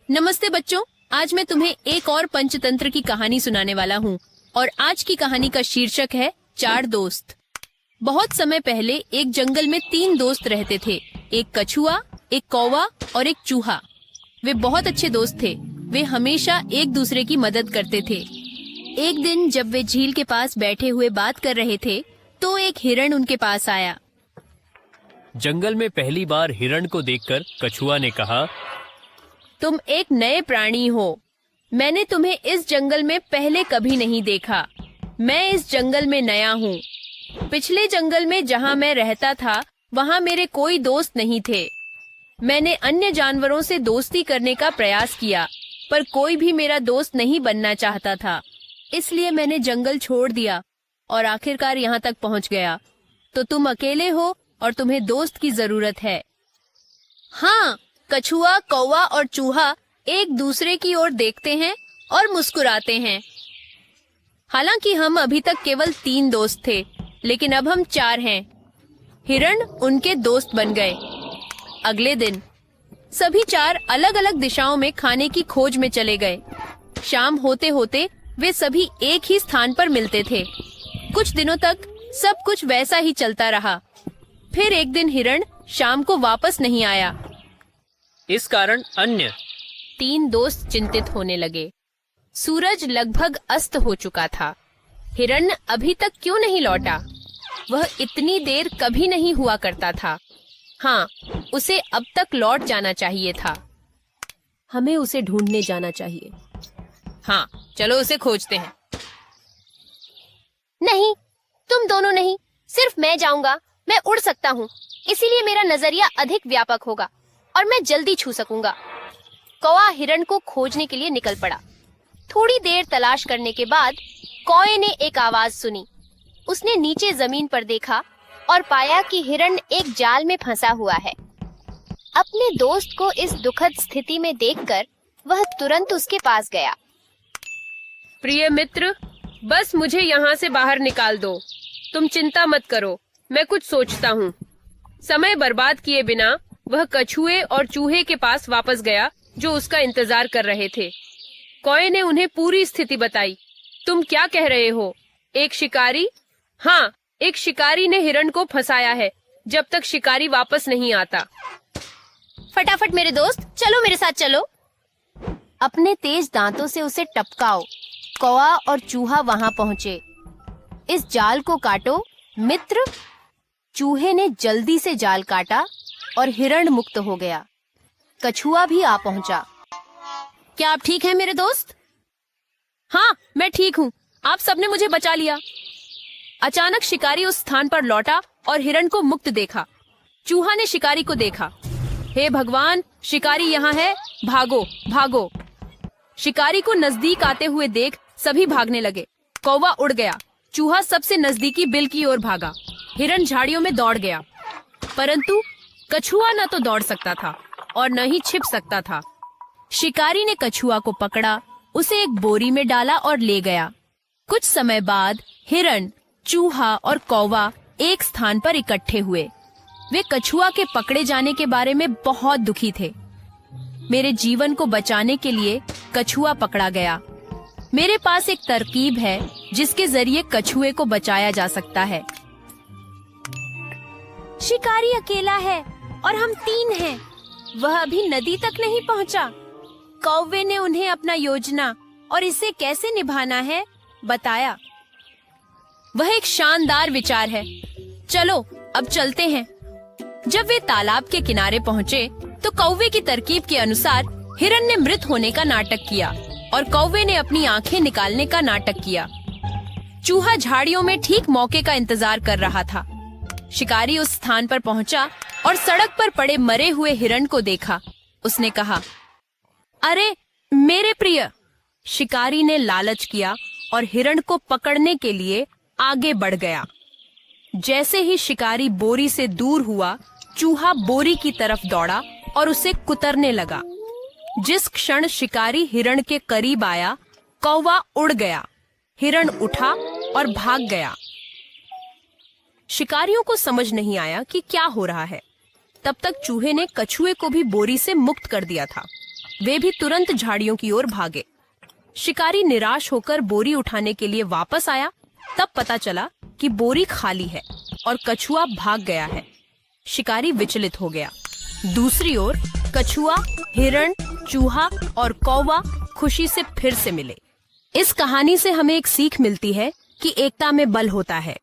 नमस्ते बच्चों, आज मैं तुम्हें एक और पंचतंत्र की कहानी सुनाने वाला हूँ और आज की कहानी का शीर्षक है चार दोस्त। बहुत समय पहले एक जंगल में 3 दोस्त रहते थे, एक कछुआ, एक कौवा और एक चूहा। वे बहुत अच्छे दोस्त थे। वे हमेशा एक दूसरे की मदद करते थे। एक दिन जब वे झील के पास बैठे हुए बात कर रहे थे तो एक हिरण उनके पास आया। जंगल में पहली बार हिरण को देखकर कछुआ ने कहा, तुम एक नए प्राणी हो। मैंने तुम्हें इस जंगल में पहले कभी नहीं देखा। मैं इस जंगल में नया हूँ। पिछले जंगल में जहाँ मैं रहता था वहाँ मेरे कोई दोस्त नहीं थे। मैंने अन्य जानवरों से दोस्ती करने का प्रयास किया, पर कोई भी मेरा दोस्त नहीं बनना चाहता था। इसलिए मैंने जंगल छोड़ दिया और आखिरकार यहाँ तक पहुँच गया। तो तुम अकेले हो और तुम्हें दोस्त की जरूरत है। हाँ, कछुआ, कौवा और चूहा एक दूसरे की ओर देखते हैं और मुस्कुराते हैं। हालांकि हम अभी तक केवल 3 दोस्त थे, लेकिन अब हम 4 हैं। हिरण उनके दोस्त बन गए। अगले दिन सभी 4 अलग अलग दिशाओं में खाने की खोज में चले गए। शाम होते होते वे सभी एक ही स्थान पर मिलते थे। कुछ दिनों तक सब कुछ वैसा ही चलता रहा। फिर एक दिन हिरण शाम को वापस नहीं आया। इस कारण अन्य 3 दोस्त चिंतित होने लगे। सूरज लगभग अस्त हो चुका था। हिरण अभी तक क्यों नहीं लौटा? वह इतनी देर कभी नहीं हुआ करता था। हाँ, उसे अब तक लौट जाना चाहिए था। हमें उसे ढूंढने जाना चाहिए। हाँ, चलो उसे खोजते हैं। नहीं, तुम दोनों नहीं, सिर्फ मैं जाऊंगा। मैं उड़ सकता हूँ, इसीलिए मेरा नजरिया अधिक व्यापक होगा और मैं जल्दी छू सकूंगा। कौवा हिरण को खोजने के लिए निकल पड़ा। थोड़ी देर तलाश करने के बाद कौवे ने एक आवाज सुनी। उसने नीचे जमीन पर देखा और पाया कि हिरण एक जाल में फंसा हुआ है। अपने दोस्त को इस दुखद स्थिति में देखकर वह तुरंत उसके पास गया। प्रिय मित्र, बस मुझे यहाँ से बाहर निकाल दो। तुम चिंता मत करो, मैं कुछ सोचता हूँ। समय बर्बाद किए बिना वह कछुए और चूहे के पास वापस गया जो उसका इंतजार कर रहे थे। कौवे ने उन्हें पूरी स्थिति बताई। तुम क्या कह रहे हो? एक शिकारी? हाँ, एक शिकारी ने हिरण को फंसाया है जब तक शिकारी वापस नहीं आता। फटाफट मेरे दोस्त, चलो मेरे साथ चलो। अपने तेज दांतों से उसे टपकाओ। कौवा और चूहा वहां पहुंचे। इस जाल को काटो मित्र। चूहे ने जल्दी से जाल काटा और हिरण मुक्त हो गया। कछुआ भी आ पहुंचा। क्या आप ठीक हैं मेरे दोस्त? हाँ, मैं ठीक हूँ। आप सबने मुझे बचा लिया। अचानक शिकारी उस स्थान पर लौटा और हिरण को मुक्त देखा। चूहा ने शिकारी को देखा। हे भगवान, शिकारी यहाँ है, भागो भागो। शिकारी को नजदीक आते हुए देख सभी भागने लगे। कौवा उड़ गया। चूहा सबसे नजदीकी बिल की ओर भागा। हिरण झाड़ियों में दौड़ गया, परंतु कछुआ न तो दौड़ सकता था और न ही छिप सकता था। शिकारी ने कछुआ को पकड़ा, उसे एक बोरी में डाला और ले गया। कुछ समय बाद हिरण, चूहा और कौवा एक स्थान पर इकट्ठे हुए। वे कछुआ के पकड़े जाने के बारे में बहुत दुखी थे। मेरे जीवन को बचाने के लिए कछुआ पकड़ा गया। मेरे पास एक तरकीब है जिसके जरिए कछुए को बचाया जा सकता है। शिकारी अकेला है और हम 3 हैं। वह अभी नदी तक नहीं पहुंचा। कौवे ने उन्हें अपना योजना और इसे कैसे निभाना है बताया। वह एक शानदार विचार है। चलो अब चलते हैं। जब वे तालाब के किनारे पहुंचे तो कौवे की तरकीब के अनुसार हिरण ने मृत होने का नाटक किया और कौवे ने अपनी आंखें निकालने का नाटक किया। चूहा झाड़ियों में ठीक मौके का इंतजार कर रहा था। शिकारी उस स्थान पर पहुंचा और सड़क पर पड़े मरे हुए हिरण को देखा। उसने कहा, अरे मेरे प्रिय। शिकारी ने लालच किया और हिरण को पकड़ने के लिए आगे बढ़ गया। जैसे ही शिकारी बोरी से दूर हुआ, चूहा बोरी की तरफ दौड़ा और उसे कुतरने लगा। जिस क्षण शिकारी हिरण के करीब आया, कौवा उड़ गया। हिरण उठा और भाग गया। शिकारियों को समझ नहीं आया कि क्या हो रहा है। तब तक चूहे ने कछुए को भी बोरी से मुक्त कर दिया था। वे भी तुरंत झाड़ियों की ओर भागे। शिकारी निराश होकर बोरी उठाने के लिए वापस आया। तब पता चला कि बोरी खाली है और कछुआ भाग गया है। शिकारी विचलित हो गया। दूसरी ओर कछुआ, हिरण, चूहा और कौवा खुशी से फिर से मिले। इस कहानी से हमें एक सीख मिलती है कि एकता में बल होता है।